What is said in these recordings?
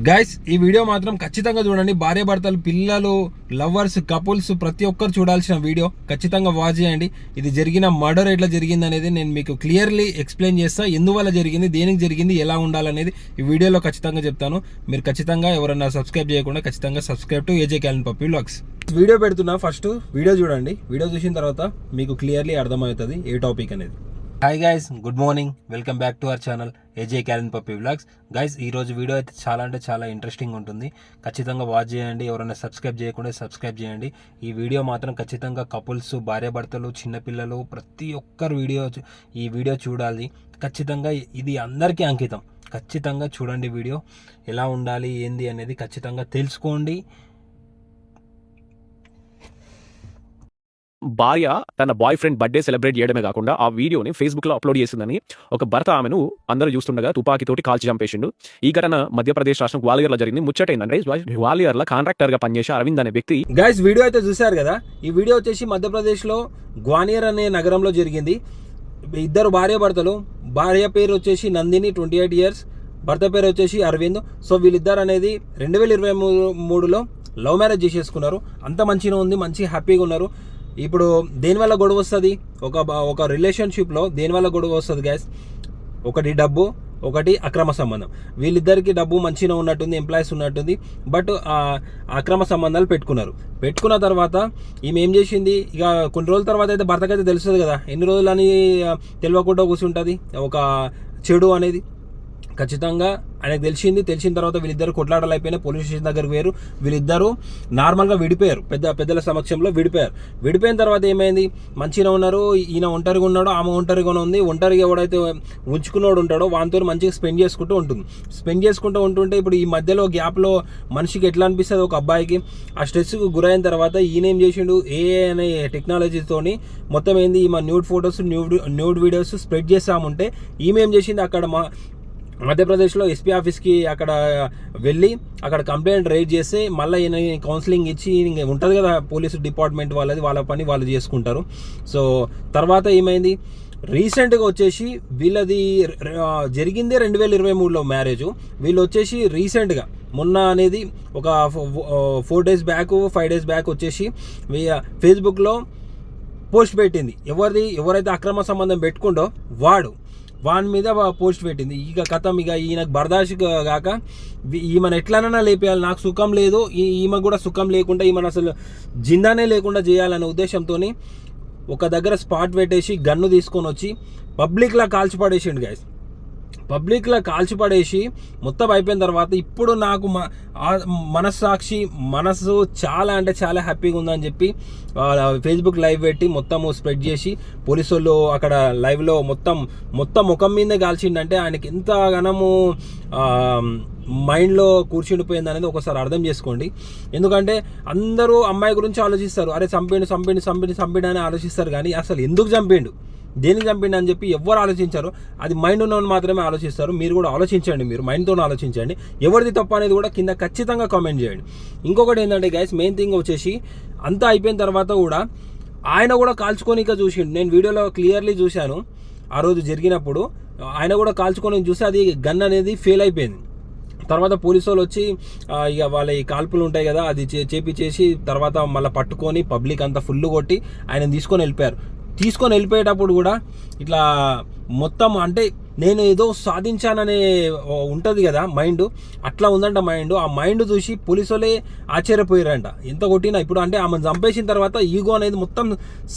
Guys ఈ video మాత్రం ఖచ్చితంగా చూడండి. భార్య భర్తలు, పిల్లలు, లవర్స్, కపుల్స్ ప్రతి ఒక్కరు చూడాల్సిన వీడియో. ఖచ్చితంగా వాచ్ చేయండి. ఇది జరిగిన మర్డర్ ఎట్లా జరిగింది అనేది నేను మీకు క్లియర్లీ ఎక్స్ప్లెయిన్ చేస్తా. ఎందువల్ల జరిగింది, దేనికి జరిగింది, ఎలా ఉండాలనేది ఈ వీడియోలో ఖచ్చితంగా చెప్తాను. మీరు ఖచ్చితంగా ఎవరైనా సబ్స్క్రైబ్ చేయకుండా ఖచ్చితంగా subscribe to AJ Callen puppy vlogs. Video పెడుతున్నా, ఫస్ట్ వీడియో చూడండి. వీడియో చూసిన తర్వాత మీకు క్లియర్లీ అర్థమవుతుంది ఏ టాపిక్ అనేది. Hi guys, good morning, welcome back to our channel AJ Callen puppy vlogs. Guys ఈరోజు వీడియో అయితే చాలా ఇంట్రెస్టింగ్ ఉంటుంది. ఖచ్చితంగా వాచ్ చేయండి. ఎవరైనా సబ్స్క్రైబ్ చేయకుండా సబ్స్క్రైబ్ చేయండి. ఈ వీడియో మాత్రం ఖచ్చితంగా కపుల్స్, భార్యాభర్తలు, చిన్నపిల్లలు ప్రతి ఒక్కరు ఈ వీడియో చూడాలి. ఖచ్చితంగా ఇది అందరికీ అంకితం. ఖచ్చితంగా చూడండి. వీడియో ఎలా ఉండాలి, ఏంది అనేది ఖచ్చితంగా తెలుసుకోండి. భార్య తన బాయ్ ఫ్రెండ్ బర్త్డే సెలబ్రేట్ చేయడమే కాకుండా ఆ వీడియోని ఫేస్బుక్ లో అప్లోడ్ చేసిందని ఒక భర్త ఆమెను అందరూ చూస్తుండగా తుపాకీతోటి కాల్చి చంపేసిండు. ఈ ఘటన మధ్యప్రదేశ్ రాష్ట్రం గ్వాలియర్ లో జరిగింది. ముచ్చటైందంటే గ్వాలియర్ లో కాంట్రాక్టర్ గా పనిచేసే అరవింద్ అనే వ్యక్తి. గైస్ వీడియో అయితే చూసారు కదా. ఈ వీడియో వచ్చేసి మధ్యప్రదేశ్ లో గ్వాలియర్ అనే నగరంలో జరిగింది. ఇద్దరు భార్యాభర్తలు, భార్య పేరు వచ్చేసి నందిని 28 years, భర్త పేరు వచ్చేసి అరవింద్. సో వీళ్ళిద్దరు అనేది 2023లో లవ్ మ్యారేజ్ చేసేసుకున్నారు. అంత మంచిగా ఉంది, మంచి హ్యాపీగా ఉన్నారు. ఇప్పుడు దేనివల్ల గొడవ వస్తుంది, ఒక రిలేషన్షిప్లో దేనివల్ల గొడవ వస్తుంది గ్యాస్? ఒకటి డబ్బు, ఒకటి అక్రమ సంబంధం. వీళ్ళిద్దరికి డబ్బు మంచిగా ఉన్నట్టుంది, ఎంప్లాయీస్ ఉన్నట్టుంది, బట్ అక్రమ సంబంధాలు పెట్టుకున్న తర్వాత ఈమె ఏం చేసింది, ఇక కొన్ని రోజుల తర్వాత అయితే భర్తకైతే తెలుస్తుంది కదా, ఎన్ని రోజులని తెలియకుండా కూర్చుంటుంది ఒక చెడు అనేది. ఖచ్చితంగా ఆయనకు తెలిసిన తర్వాత వీళ్ళిద్దరు కొట్లాటలు అయిపోయినాయి. పోలీస్ స్టేషన్ దగ్గరకు వేరు. వీళ్ళిద్దరూ నార్మల్గా విడిపోయారు, పెద్దల సమక్షంలో విడిపోయిన తర్వాత ఏమైంది, మంచిగా ఉన్నారు. ఈయన ఒంటరిగా ఉన్నాడు, ఆమె ఒంటరిగా ఉంది. ఒంటరిగా ఎవడైతే ఉంచుకున్నాడు ఉంటాడో వానితో మంచిగా స్పెండ్ చేసుకుంటూ ఉంటుంటే ఇప్పుడు ఈ మధ్యలో గ్యాప్లో మనిషికి ఎట్లా అనిపిస్తుంది, ఒక అబ్బాయికి ఆ స్ట్రెస్కు గురైన తర్వాత ఈయన ఏం చేసిండు, ఏఏ అనే టెక్నాలజీతోని మొత్తం ఏంది, ఈమె nude photos, nude videos spread చేస్తామంటే ఈమె ఏం చేసింది, అక్కడ మధ్యప్రదేశ్లో ఎస్పీ ఆఫీస్కి అక్కడ వెళ్ళి అక్కడ కంప్లైంట్ రైజ్ చేస్తే మళ్ళీ ఈయన కౌన్సిలింగ్ ఇచ్చి ఉంటుంది కదా పోలీసు డిపార్ట్మెంట్ వాళ్ళది, వాళ్ళ పని వాళ్ళు చేసుకుంటారు. సో తర్వాత ఏమైంది, రీసెంట్గా వచ్చేసి వీళ్ళది జరిగిందే 2023లో మ్యారేజ్. వీళ్ళు వచ్చేసి రీసెంట్గా మొన్న అనేది ఒక 4 days బ్యాక్ 5 days బ్యాక్ వచ్చేసి ఫేస్బుక్లో పోస్ట్ పెట్టింది. ఎవరైతే అక్రమ సంబంధం పెట్టుకుంటో వాని మీద పోస్ట్ పెట్టింది. ఇక కథం, ఇక ఈయనకు బర్దాష్ కాక ఈమెను ఎట్లనైనా లేపేయాలి, నాకు సుఖం లేదు, ఈమె కూడా సుఖం లేకుండా, ఈమెను అసలు జిందానే లేకుండా చేయాలనే ఉద్దేశంతో ఒక దగ్గర స్పాట్ పెట్టేసి గన్ను తీసుకొని వచ్చి పబ్లిక్లా కాల్చిపడేసిండు గైస్. పబ్లిక్లో కాల్చిపడేసి మొత్తం అయిపోయిన తర్వాత ఇప్పుడు నాకు మనసు చాలా హ్యాపీగా ఉందని చెప్పి ఫేస్బుక్ లైవ్ పెట్టి మొత్తము స్ప్రెడ్ చేసి పోలీసు వాళ్ళు అక్కడ లైవ్లో మొత్తం ముఖం మీదే కాల్చిండంటే ఆయనకి ఎంత గనము మైండ్లో కూర్చుండిపోయింది అనేది ఒకసారి అర్థం చేసుకోండి. ఎందుకంటే అందరూ అమ్మాయి గురించి ఆలోచిస్తారు, అరే చంపేడు అని ఆలోచిస్తారు, కానీ అసలు ఎందుకు చంపేడు, దేనికి చంపిండి అని చెప్పి ఎవరు ఆలోచించారు, అది మైండ్ ఉన్నవాళ్ళు మాత్రమే ఆలోచిస్తారు. మీరు కూడా ఆలోచించండి, మీరు మైండ్తో ఆలోచించండి. ఎవరిది తప్పు అనేది కూడా కింద ఖచ్చితంగా కామెంట్ చేయండి. ఇంకొకటి ఏంటంటే గైస్, మెయిన్ థింగ్ వచ్చేసి అంతా అయిపోయిన తర్వాత కూడా ఆయన కూడా కాల్చుకోనిక చూసిండు. నేను వీడియోలో క్లియర్లీ చూశాను. ఆ రోజు జరిగినప్పుడు ఆయన కూడా కాల్చుకొని చూసి అది గన్ అనేది ఫెయిల్ అయిపోయింది. తర్వాత పోలీసు వాళ్ళు వచ్చి ఇక వాళ్ళ ఈ కాల్పులు ఉంటాయి కదా, అది చేపించేసి తర్వాత మళ్ళీ పట్టుకొని పబ్లిక్ అంతా ఫుల్ కొట్టి ఆయన తీసుకొని వెళ్ళిపోయేటప్పుడు కూడా ఇట్లా మొత్తం అంటే నేను ఏదో సాధించాననే ఉంటుంది కదా మైండ్, అట్లా ఉందంట మైండ్. ఆ మైండ్ చూసి పోలీసు వాళ్ళే ఆశ్చర్యపోయారంట, ఎంత కొట్టినా. ఇప్పుడు అంటే ఆమెను చంపేసిన తర్వాత ఈగో అనేది మొత్తం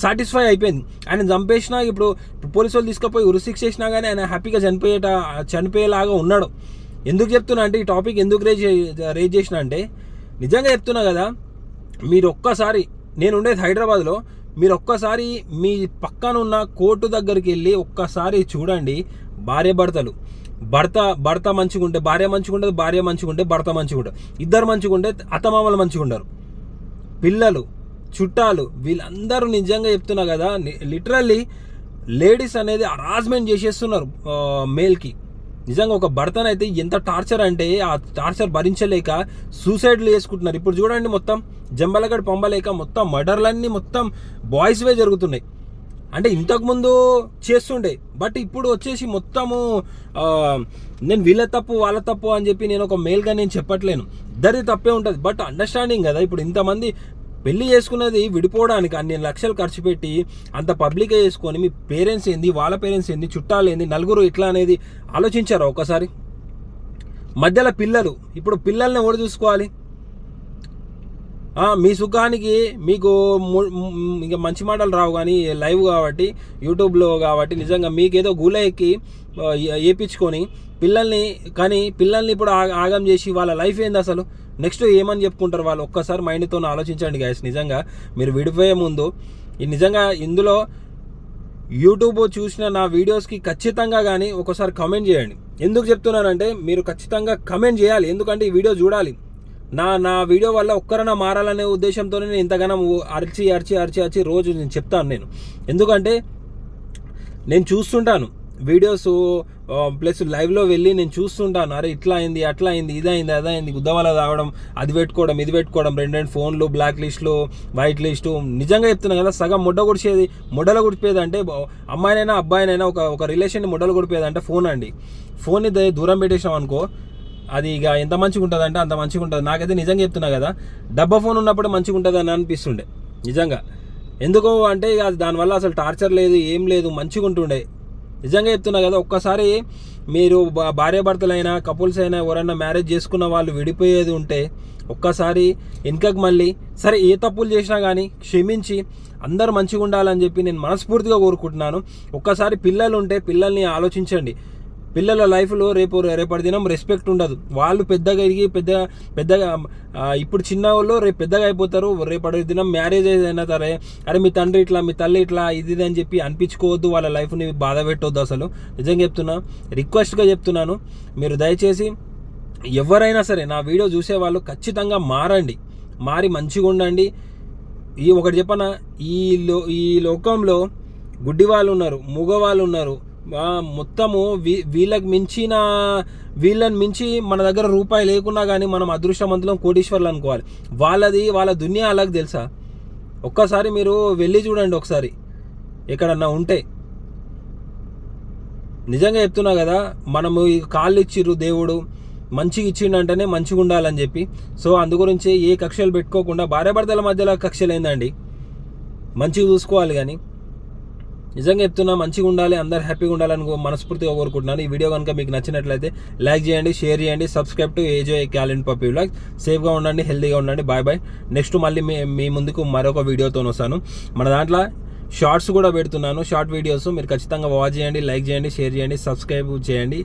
సాటిస్ఫై అయిపోయింది. ఆయన చంపేసినా ఇప్పుడు పోలీసు వాళ్ళు తీసుకుపోయి ఉరిశిక్ష చేసినా కానీ ఆయన హ్యాపీగా చనిపోయేలాగా ఉన్నాడు. ఎందుకు చెప్తున్నా అంటే, ఈ టాపిక్ ఎందుకు రేజ్ చేసిన అంటే, నిజంగా చెప్తున్నా కదా, మీరు ఒక్కసారి, నేను ఉండేది హైదరాబాద్లో, మీరు ఒక్కసారి మీ పక్కన ఉన్న కోర్టు దగ్గరికి వెళ్ళి ఒక్కసారి చూడండి. భార్యాభర్తలు, భర్త మంచిగుంటే భార్య మంచిగుంటుంది, భార్య మంచిగుంటే భర్త మంచిగుంటారు, ఇద్దరు మంచిగుంటే అత్తమామలు మంచిగుంటారు, పిల్లలు, చుట్టాలు, వీళ్ళందరూ నిజంగా చెప్తున్నా కదా, లిటరల్లీ లేడీస్ అనేది హరాస్మెంట్ చేసేస్తున్నారు మేల్కి. నిజంగా ఒక భర్తనైతే ఎంత టార్చర్ అంటే ఆ టార్చర్ భరించలేక సూసైడ్లు చేసుకుంటున్నారు. ఇప్పుడు చూడండి, మొత్తం జంబలగడ్ పంబలేక మొత్తం మర్డర్లన్నీ మొత్తం బాయ్స్వే జరుగుతున్నాయి. అంటే ఇంతకుముందు చేస్తుండే, బట్ ఇప్పుడు వచ్చేసి మొత్తము నేను వీళ్ళ తప్పు వాళ్ళ తప్పు అని చెప్పి నేను ఒక మేల్గా నేను చెప్పట్లేను, ఇద్దరిది తప్పే ఉంటుంది. బట్ అండర్స్టాండింగ్ కదా, ఇప్పుడు ఇంతమంది పెళ్లి చేసుకున్నది విడిపోవడానికి అన్ని లక్షలు ఖర్చు పెట్టి అంత పబ్లిక్గా చేసుకొని మీ పేరెంట్స్ ఏంది, వాళ్ళ పేరెంట్స్ ఏంది, చుట్టాలు ఏంది, నలుగురు ఇట్లా అనేది ఆలోచించారా ఒకసారి? మధ్యలో పిల్లలు, ఇప్పుడు పిల్లల్ని ఎవరు చూసుకోవాలి? మీ సుఖానికి మీకు ఇంకా మంచి మాటలు రావు, కానీ లైవ్ కాబట్టి యూట్యూబ్లో కాబట్టి నిజంగా మీకేదో గూల ఎక్కి వేయించుకొని పిల్లల్ని ఇప్పుడు ఆగం చేసి వాళ్ళ లైఫ్ ఏంది అసలు, నెక్స్ట్ ఏమని చెప్పుకుంటారు వాళ్ళు? ఒక్కసారి మైండ్తో ఆలోచించండి గైస్. నిజంగా మీరు విడిపోయే ముందు నిజంగా ఇందులో యూట్యూబ్ చూసిన నా వీడియోస్కి ఖచ్చితంగా కానీ ఒకసారి కమెంట్ చేయండి. ఎందుకు చెప్తున్నానంటే మీరు ఖచ్చితంగా కమెంట్ చేయాలి, ఎందుకంటే ఈ వీడియో చూడాలి. నా వీడియో వల్ల ఒక్కరైనా మారాలనే ఉద్దేశంతోనే నేను ఇంతగానం అరిచి రోజు నేను చెప్తాను నేను. ఎందుకంటే నేను చూస్తుంటాను వీడియోస్ ప్లస్ లైవ్లో వెళ్ళి నేను చూస్తుంటాను, అరే ఇట్లా అయింది, అట్లా అయింది, ఇదైంది, అదైంది, గుద్దవాళ్ళ తాగడం, అది పెట్టుకోవడం, ఇది పెట్టుకోవడం, రెండు ఫోన్లు, బ్లాక్ లిస్టులు, వైట్ లిస్టు. నిజంగా చెప్తున్నాను కదా, సగం ముడ్డలు గుడిపేది అంటే అమ్మాయినైనా అబ్బాయినైనా ఒక రిలేషన్ని ముడ్డలు గుడిపేదంటే ఫోన్ అండి. ఫోన్ని దూరం పెట్టేసాం అనుకో, అది ఇక ఎంత మంచిగా ఉంటుంది అంటే అంత మంచిగా ఉంటుంది. నాకైతే నిజంగా చెప్తున్నా కదా, డబ్బా ఫోన్ ఉన్నప్పుడు మంచిగా ఉంటుంది అని అనిపిస్తుండే నిజంగా. ఎందుకో అంటే ఇక దానివల్ల అసలు టార్చర్ లేదు, ఏం లేదు, మంచిగా ఉంటుండే. నిజంగా చెప్తున్నా కదా, ఒక్కసారి మీరు భార్యాభర్తలైనా కపుల్స్ అయినా ఎవరైనా మ్యారేజ్ చేసుకున్న వాళ్ళు విడిపోయేది ఉంటే ఒక్కసారి వెనుకకు మళ్ళీ సరే ఏ తప్పులు చేసినా కానీ క్షమించి అందరు మంచిగా ఉండాలని చెప్పి నేను మనస్ఫూర్తిగా కోరుకుంటున్నాను. ఒక్కసారి పిల్లలు ఉంటే పిల్లల్ని ఆలోచించండి. పిల్లల లైఫ్లో రేపటి దినం రెస్పెక్ట్ ఉండదు. వాళ్ళు పెద్దగా ఇప్పుడు చిన్న వాళ్ళు రేపు పెద్దగా అయిపోతారు. రేపటి దినం మ్యారేజ్ అయినా సరే అరే మీ తండ్రి ఇట్లా, మీ తల్లి ఇట్లా, ఇది అని చెప్పి అనిపించుకోవద్దు, వాళ్ళ లైఫ్ని బాధ పెట్టవద్దు. అసలు నిజంగా చెప్తున్నా, రిక్వెస్ట్గా చెప్తున్నాను, మీరు దయచేసి ఎవరైనా సరే నా వీడియో చూసేవాళ్ళు ఖచ్చితంగా మారి మంచిగా ఉండండి. ఒకటి చెప్పనా, ఈ లోకంలో గుడ్డి వాళ్ళు ఉన్నారు, మూగవాళ్ళు ఉన్నారు, మొత్తము వీళ్ళని మించి మన దగ్గర రూపాయి లేకున్నా కానీ మనం అదృష్టవంతులం, కోటీశ్వర్లు అనుకోవాలి. వాళ్ళ దునియా అలాగ తెలుసా? ఒక్కసారి మీరు వెళ్ళి చూడండి ఒకసారి ఎక్కడన్నా ఉంటే. నిజంగా చెప్తున్నా కదా, మనము కాళ్ళు ఇచ్చిర్రు దేవుడు, మంచిగా ఇచ్చిండంటేనే మంచిగా ఉండాలని చెప్పి. సో అందుగురించి ఏ కక్షలు పెట్టుకోకుండా, భార్యాభర్తల మధ్యలో కక్షలు ఏందండి, మంచిగా చూసుకోవాలి. కానీ నిజంగా చెప్తున్నా, మంచిగా ఉండాలి, అందరు హ్యాపీగా ఉండాలని మనస్ఫూర్తిగా కోరుకుంటున్నాను. ఈ వీడియో కనుక మీకు నచ్చినట్లయితే లైక్ చేయండి, షేర్ చేయండి, subscribe to AJ Callen puppy vlogs. సేఫ్గా ఉండండి, హెల్తీగా ఉండండి. బాయ్. నెక్స్ట్ మళ్ళీ మీ ముందుకు మరొక వీడియోతో వస్తాను. మన దాంట్లో షార్ట్స్ కూడా పెడుతున్నాను, షార్ట్ వీడియోస్. మీరు ఖచ్చితంగా వాచ్ చేయండి, లైక్ చేయండి, షేర్ చేయండి, సబ్స్క్రైబ్ చేయండి.